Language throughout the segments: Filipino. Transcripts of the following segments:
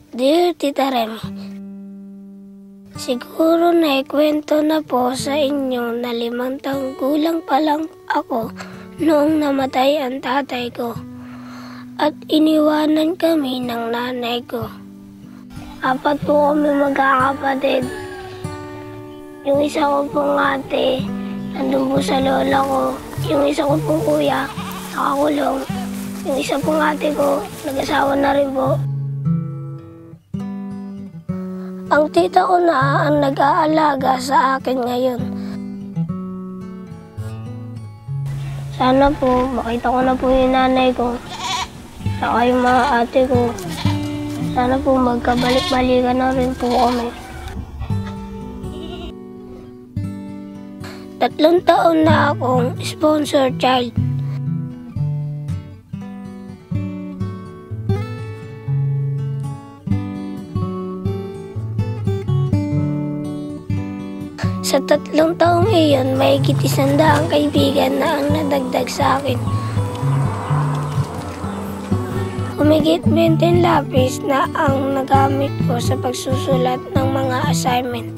Dear Tita Remy, siguro naikwento na po sa inyo na 5 taong gulang pa lang ako noong namatay ang tatay ko at iniwanan kami ng nanay ko. 4 po kami magkakapatid. Yung isa ko pong ate, nandun po sa lola ko. Yung isa ko pong kuya, nakakulong. Yung isa pong ate ko, nag-asawa na rin po. Ang tita ko na ang nag-aalaga sa akin ngayon. Sana po makita ko na po yung nanay ko, saka yung mga ate ko. Sana po magkabalik-balikan na rin po kami. 3 taon na akong sponsor child. Sa 3 taong iyon, may higit 100 kaibigan na ang nadagdag sa akin. Humigit 20 lapis na ang nagamit ko sa pagsusulat ng mga assignment.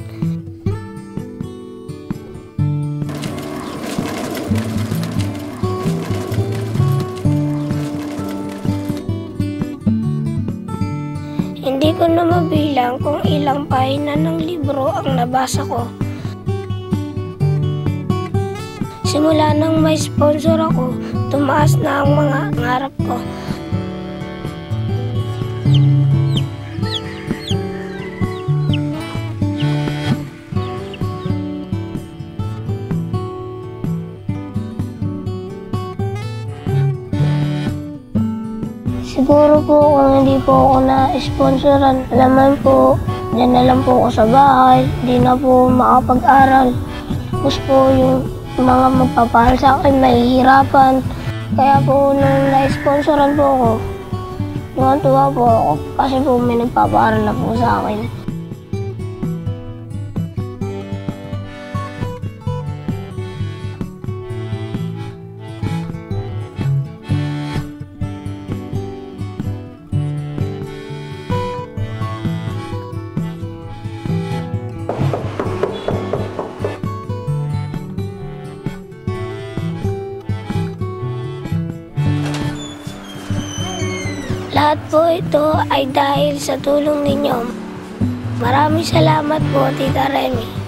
Hindi ko na mabilang kung ilang pahina ng libro ang nabasa ko. Simula nang may sponsor ako, tumaas na ang mga pangarap ko. Siguro po kung hindi po ako na-sponsoran, alaman po, dyan na lang po ako sa bahay, di na po makapag-aral. Tapos po yung mga magpapahal sa akin, mahihirapan. Kaya po nung na-sponsoran po ako, tuwa po ako kasi po may nagpapaaral na po sa akin. Lahat po ito ay dahil sa tulong ninyo. Maraming salamat po, Tita Remy.